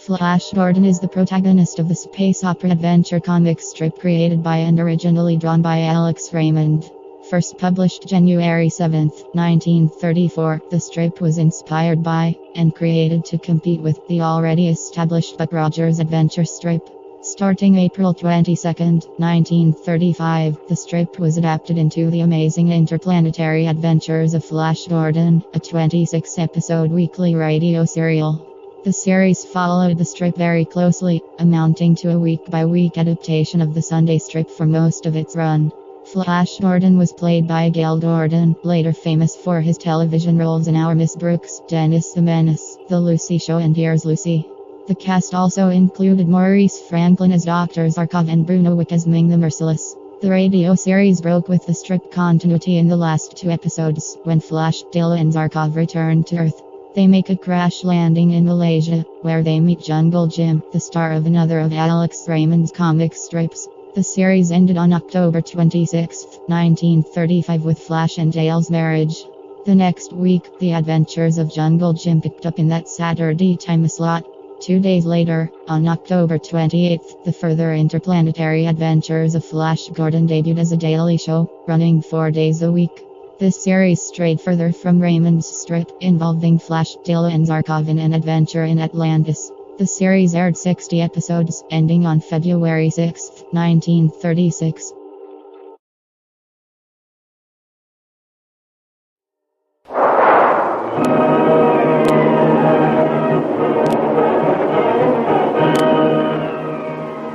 Flash Gordon is the protagonist of the space opera adventure comic strip created by and originally drawn by Alex Raymond. First published January 7, 1934, the strip was inspired by and created to compete with the already established Buck Rogers adventure strip. Starting April 22, 1935, the strip was adapted into The Amazing Interplanetary Adventures of Flash Gordon, a 26-episode weekly radio serial. The series followed the strip very closely, amounting to a week-by-week adaptation of the Sunday strip for most of its run. Flash Gordon was played by Gale Gordon, later famous for his television roles in Our Miss Brooks, Dennis the Menace, The Lucy Show and Here's Lucy. The cast also included Maurice Franklin as Dr. Zarkov and Bruno Wick as Ming the Merciless. The radio series broke with the strip continuity in the last 2 episodes, when Flash, Dale and Zarkov return to Earth. They make a crash landing in Malaysia, where they meet Jungle Jim, the star of another of Alex Raymond's comic strips. The series ended on October 26, 1935 with Flash and Dale's marriage. The next week, the adventures of Jungle Jim picked up in that Saturday time slot. 2 days later, on October 28, the further interplanetary adventures of Flash Gordon debuted as a daily show, running 4 days a week. This series strayed further from Raymond's strip, involving Flash, Dale and Zarkov in an adventure in Atlantis. The series aired 60 episodes, ending on February 6, 1936.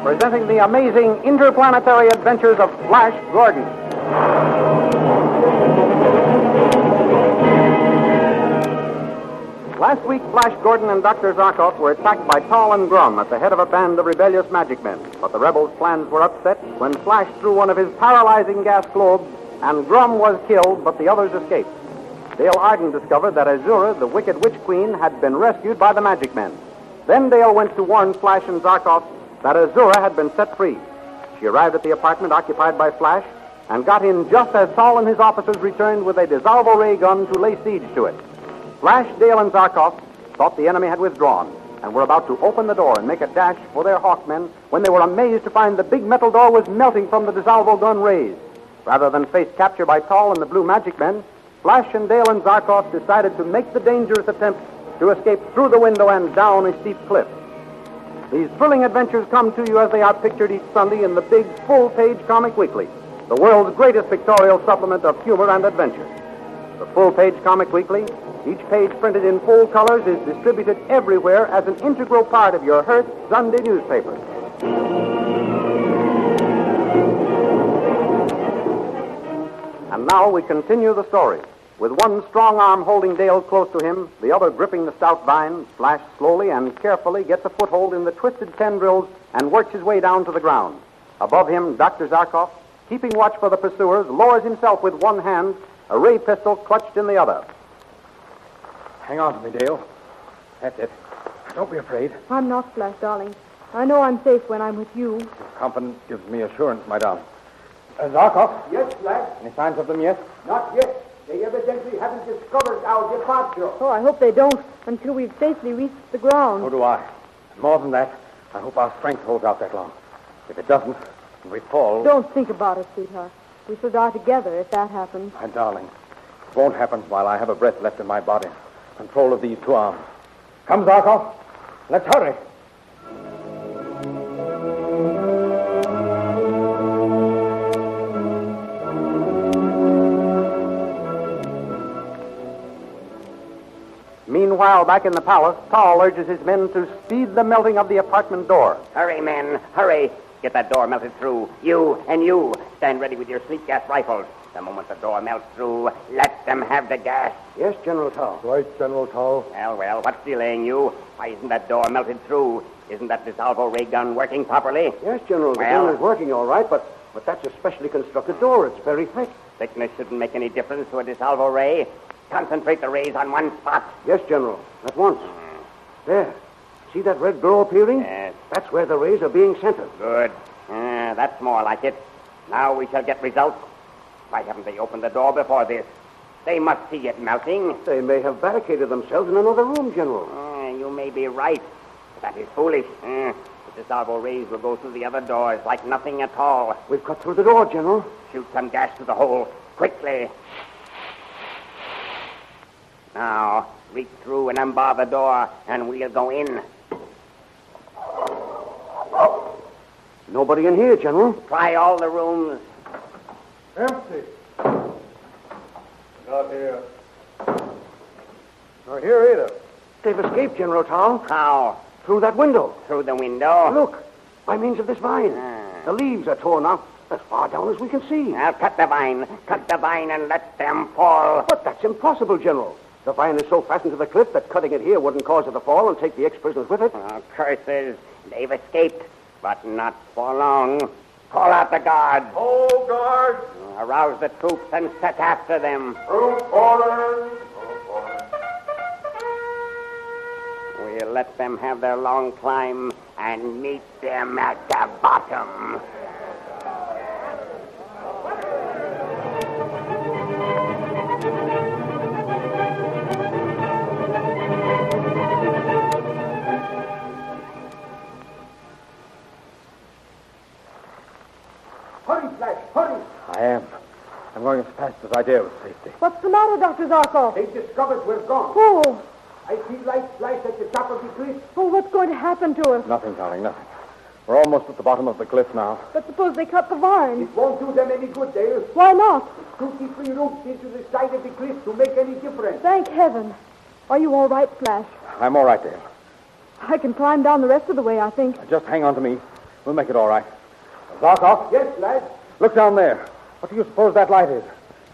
Presenting the amazing interplanetary adventures of Flash Gordon. Last week, Flash Gordon and Dr. Zarkov were attacked by Tall and Grum at the head of a band of rebellious magic men. But the rebels' plans were upset when Flash threw one of his paralyzing gas globes, and Grum was killed, but the others escaped. Dale Arden discovered that Azura, the wicked witch queen, had been rescued by the magic men. Then Dale went to warn Flash and Zarkov that Azura had been set free. She arrived at the apartment occupied by Flash and got in just as Tall and his officers returned with a dissolvable ray gun to lay siege to it. Flash, Dale, and Zarkov thought the enemy had withdrawn and were about to open the door and make a dash for their Hawkmen when they were amazed to find the big metal door was melting from the dissolvable gun rays. Rather than face capture by Tall and the Blue Magic Men, Flash and Dale and Zarkov decided to make the dangerous attempt to escape through the window and down a steep cliff. These thrilling adventures come to you as they are pictured each Sunday in the big full-page Comic Weekly, the world's greatest pictorial supplement of humor and adventure. The full-page Comic Weekly, each page printed in full colors, is distributed everywhere as an integral part of your Hearst Sunday newspaper. And now we continue the story. With one strong arm holding Dale close to him, the other gripping the stout vine, Flash slowly and carefully gets a foothold in the twisted tendrils and works his way down to the ground. Above him, Dr. Zarkov, keeping watch for the pursuers, lowers himself with one hand, a ray pistol clutched in the other. Hang on to me, Dale. That's it. Don't be afraid. I'm not, Flash, darling. I know I'm safe when I'm with you. Your confidence gives me assurance, my darling. Zarkov? Yes, Flash? Any signs of them yet? Not yet. They evidently haven't discovered our departure. Oh, I hope they don't until we've safely reached the ground. So do I. And more than that, I hope our strength holds out that long. If it doesn't, and we fall... Don't think about it, sweetheart. We shall die together if that happens. My darling, it won't happen while I have a breath left in my body. Control of these 2 arms. Come, Zarkov. Let's hurry. Meanwhile, back in the palace, Tall urges his men to speed the melting of the apartment door. Hurry, men, hurry. Get that door melted through. You and you, stand ready with your sleep gas rifles. The moment the door melts through, let them have the gas. Yes, General Tao. Right, General Tao. Well, what's delaying you? Why isn't that door melted through? Isn't that dissolvable ray gun working properly? Yes, General. The gun is working all right, but that's a specially constructed door. It's very thick. Thickness shouldn't make any difference to a dissolvable ray. Concentrate the rays on one spot. Yes, General. At once. There. See that red glow appearing? Yes. That's where the rays are being centered. Good. That's more like it. Now we shall get results. Why haven't they opened the door before this? They must see it melting. They may have barricaded themselves in another room, General. You may be right. That is foolish. The salvo rays will go through the other doors like nothing at all. We've cut through the door, General. Shoot some gas to the hole, quickly. Now, reach through and unbar the door, and we'll go in. Nobody in here, General. Try all the rooms. Empty. Not here. Not here either. They've escaped, General Tal. How? Through that window. Through the window? Look, by means of this vine. The leaves are torn off as far down as we can see. Now, cut the vine and let them fall. But that's impossible, General. The vine is so fastened to the cliff that cutting it here wouldn't cause it to fall and take the ex-prisoners with it. Oh, curses. They've escaped, but not for long. Call out the guards. Oh, guard! Arouse the troops and set after them. Troop orders! We'll let them have their long climb and meet them at the bottom. Hurry, Flash, hurry! I am. I'm going as fast as I dare with safety. What's the matter, Dr. Zarkov? They've discovered we're gone. Oh, I see lights flash at the top of the cliff. oh, what's going to happen to us? Nothing, darling, nothing. We're almost at the bottom of the cliff now. But suppose they cut the vine. It won't do them any good, Dale. Why not? 2-3 roots into the side of the cliff to make any difference. Thank heaven. Are you all right, Flash? I'm all right, Dale. I can climb down the rest of the way, I think. Just hang on to me. We'll make it all right. Zarkov, Yes, lad. look down there. What do you suppose that light is?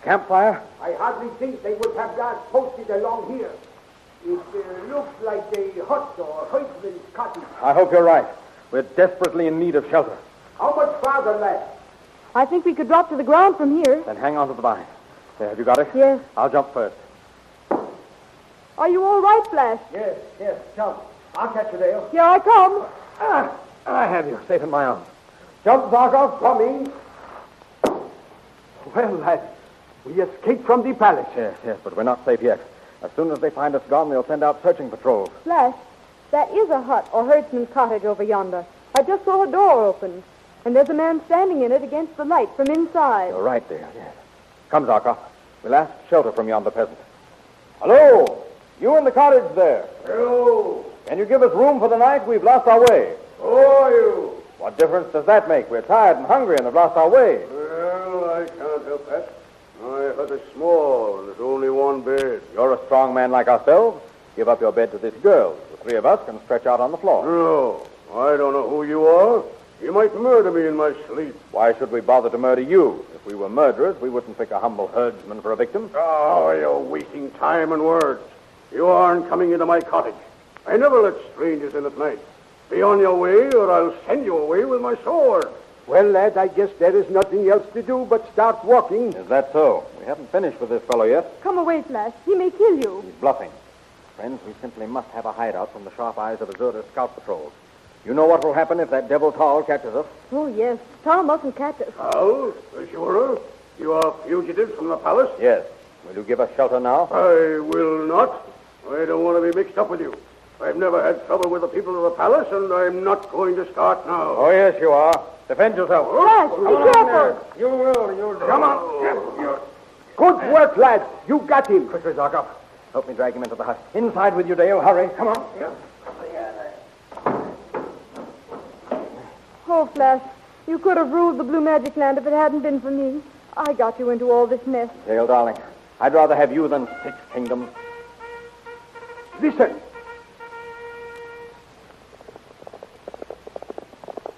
Campfire? I hardly think they would have guards posted along here. It looks like a hut or herdsman's cottage. I hope you're right. We're desperately in need of shelter. How much farther, lad? I think we could drop to the ground from here. Then hang on to the vine. There, have you got it? Yes. I'll jump first. Are you all right, Flash? Yes, jump. I'll catch you, Dale. Here I come. I have you, safe in my arms. Jump, Zarkov. Coming. Well, lad, we escaped from the palace. Yes, but we're not safe yet. As soon as they find us gone, they'll send out searching patrols. Flash, that is a hut or herdsman's cottage over yonder. I just saw a door open, and there's a man standing in it against the light from inside. You're right, Dale, yes. Come, Zarkov. We'll ask shelter from yonder peasant. Hello! You in the cottage there. Hello. Can you give us room for the night? We've lost our way. Who are you? What difference does that make? We're tired and hungry and have lost our way. Well, I can't help that. My hut is small, and there's only one bed. You're a strong man like ourselves. Give up your bed to this girl. The three of us can stretch out on the floor. No, I don't know who you are. You might murder me in my sleep. Why should we bother to murder you? If we were murderers, we wouldn't pick a humble herdsman for a victim. Oh, you're wasting time and words. You aren't coming into my cottage. I never let strangers in at night. Be on your way, or I'll send you away with my sword. Well, lad, I guess there is nothing else to do but start walking. Is that so? We haven't finished with this fellow yet. Come away, Flash. He may kill you. He's bluffing. Friends, we simply must have a hideout from the sharp eyes of Azura's scout patrols. You know what will happen if that devil Tal catches us? Oh, yes. Tom mustn't catch us. How? Sure. You are fugitives from the palace? Yes. Will you give us shelter now? I will not. I don't want to be mixed up with you. I've never had trouble with the people of the palace, and I'm not going to start now. Oh, yes, you are. Defend yourself. Flash, be careful. You will. You'll do. Come on. Good work, lads. You got him. Quickly, Zarkov. Help me drag him into the hut. Inside with you, Dale. Hurry. Come on. Oh, Flash, you could have ruled the Blue Magic Land if it hadn't been for me. I got you into all this mess. Dale, darling, I'd rather have you than 6 kingdoms. Listen.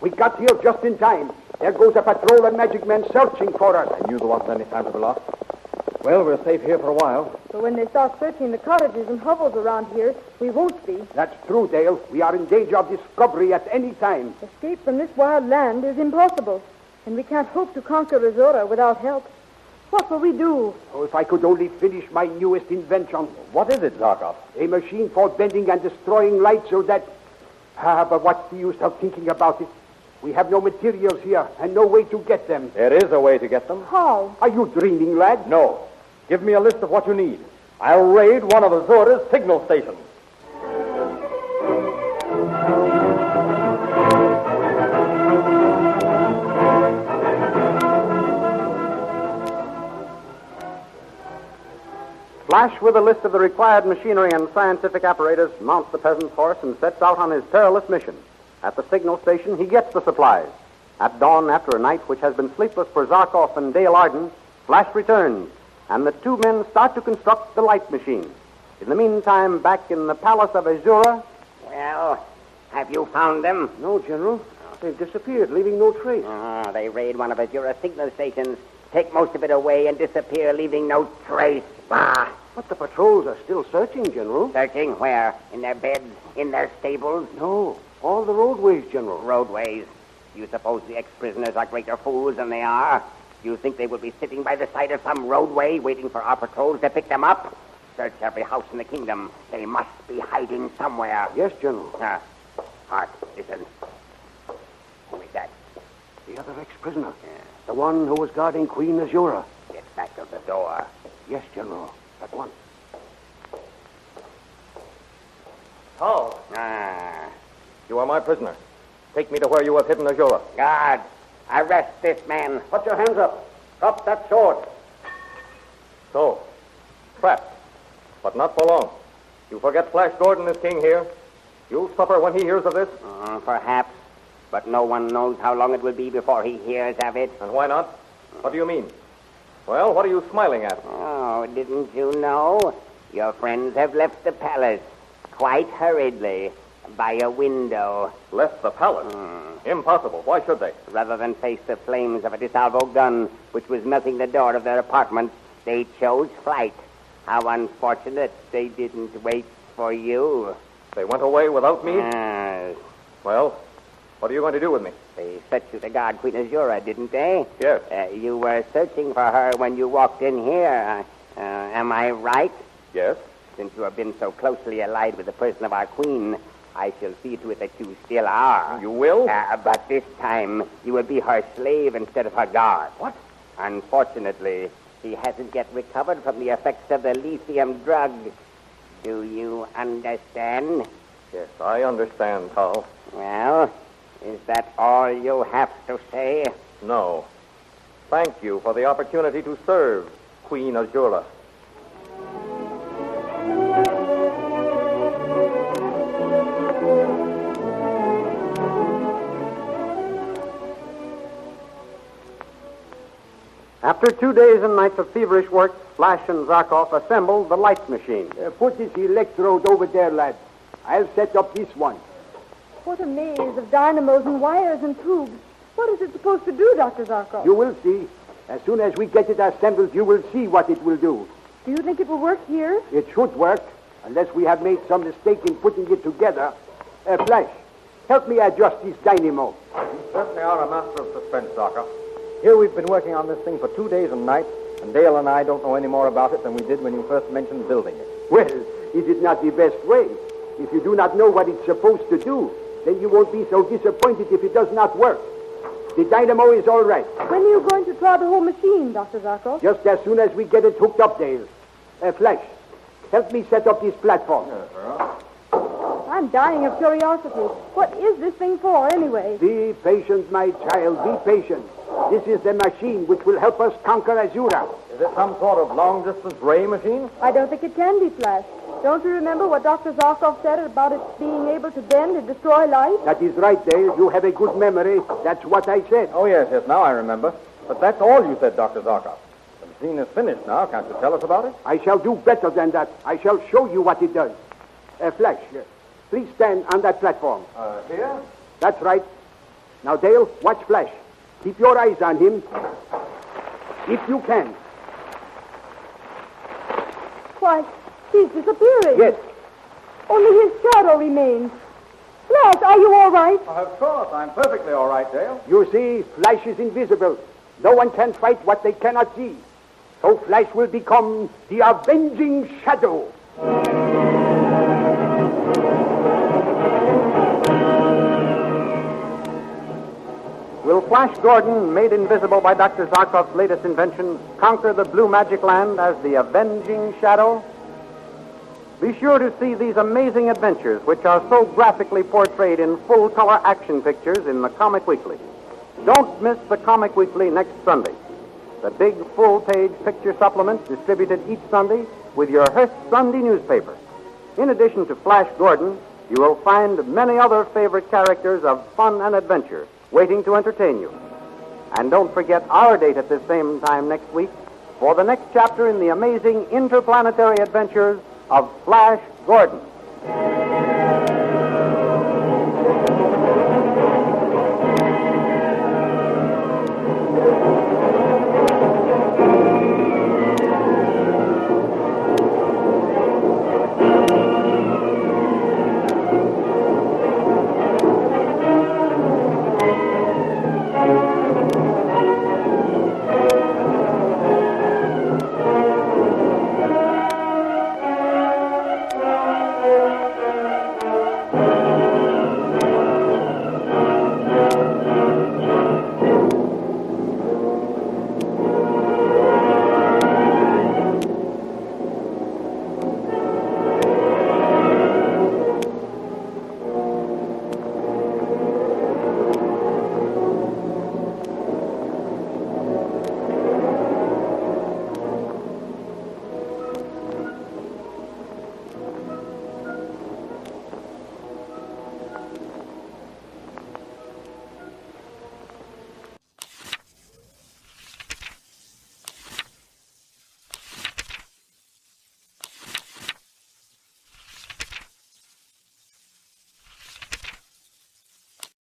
We got here just in time. There goes a patrol of magic men searching for us. I knew there wasn't any time to be lost. Well, we're safe here for a while. But when they start searching the cottages and hovels around here, we won't be. That's true, Dale. We are in danger of discovery at any time. Escape from this wild land is impossible, and we can't hope to conquer Azura without help. What will we do? Oh, if I could only finish my newest invention. What is it, Zarkov? A machine for bending and destroying light so that... but what's the use of thinking about it? We have no materials here and no way to get them. There is a way to get them. How? Are you dreaming, lad? No. Give me a list of what you need. I'll raid one of Azura's signal stations. Flash, with a list of the required machinery and scientific apparatus, mounts the peasant's horse and sets out on his perilous mission. At the signal station, he gets the supplies. At dawn, after a night which has been sleepless for Zarkov and Dale Arden, Flash returns, and the two men start to construct the light machine. In the meantime, back in the palace of Azura... Well, have you found them? No, General. They've disappeared, leaving no trace. They raid one of Azura's signal stations, take most of it away, and disappear, leaving no trace. Bah! But the patrols are still searching, General. Searching where? In their beds? In their stables? No, all the roadways, General. Roadways. You suppose the ex-prisoners are greater fools than they are? You think they will be sitting by the side of some roadway waiting for our patrols to pick them up? Search every house in the kingdom. They must be hiding somewhere. Yes, General. Hart, listen. Who is that? The other ex-prisoner. The one who was guarding Queen Azura. Get back of the door. Yes, General. At once. How? You are my prisoner. Take me to where you have hidden Azura. Guard, arrest this man. Put your hands up. Drop that sword. So, trapped. But not for long. You forget Flash Gordon is king here. You'll suffer when he hears of this. Perhaps. But no one knows how long it will be before he hears of it. And why not? What do you mean? Well, what are you smiling at? Oh, didn't you know? Your friends have left the palace quite hurriedly by a window. Left the palace? Impossible. Why should they? Rather than face the flames of a DeSalvo gun, which was melting the door of their apartment, they chose flight. How unfortunate they didn't wait for you. They went away without me? Yes. Well, what are you going to do with me? They set you to guard Queen Azura, didn't they? Yes. You were searching for her when you walked in here. Am I right? Yes. Since you have been so closely allied with the person of our queen, I shall see to it that you still are. You will? But this time, you will be her slave instead of her guard. What? Unfortunately, she hasn't yet recovered from the effects of the lithium drug. Do you understand? Yes, I understand, Tal. Well, is that all you have to say? No. Thank you for the opportunity to serve Queen Azura. After 2 days and nights of feverish work, Flash and Zarkov assembled the light machine. Put this electrode over there, lad. I'll set up this one. What a maze of dynamos and wires and tubes. What is it supposed to do, Dr. Zarkov? You will see. As soon as we get it assembled, you will see what it will do. Do you think it will work here? It should work, unless we have made some mistake in putting it together. Flash, help me adjust this dynamo. You certainly are a master of suspense, Zarkov. Here we've been working on this thing for 2 days and nights, and Dale and I don't know any more about it than we did when you first mentioned building it. Well, is it not the best way? If you do not know what it's supposed to do, then you won't be so disappointed if it does not work. The dynamo is all right. When are you going to try the whole machine, Dr. Zarkov? Just as soon as we get it hooked up, Dale. Flash, help me set up this platform. I'm dying of curiosity. What is this thing for, anyway? Be patient, my child, be patient. This is the machine which will help us conquer Azura. Is it some sort of long-distance ray machine? I don't think it can be, Flash. Don't you remember what Dr. Zarkov said about it being able to bend and destroy light? That is right, Dale. You have a good memory. That's what I said. Oh, yes, now I remember. But that's all you said, Dr. Zarkov. The machine is finished now. Can't you tell us about it? I shall do better than that. I shall show you what it does. Flash, please stand on that platform. Here? That's right. Now, Dale, watch Flash. Keep your eyes on him. If you can. Why, he's disappearing. Yes. Only his shadow remains. Flash, are you all right? Of course. I'm perfectly all right, Dale. You see, Flash is invisible. No one can fight what they cannot see. So Flash will become the avenging shadow. Will Flash Gordon, made invisible by Dr. Zarkov's latest invention, conquer the blue magic land as the avenging shadow? Be sure to see these amazing adventures, which are so graphically portrayed in full-color action pictures in the Comic Weekly. Don't miss the Comic Weekly next Sunday. The big full-page picture supplement distributed each Sunday with your Hearst Sunday newspaper. In addition to Flash Gordon, you will find many other favorite characters of fun and adventure waiting to entertain you. And don't forget our date at this same time next week for the next chapter in the amazing interplanetary adventures of Flash Gordon.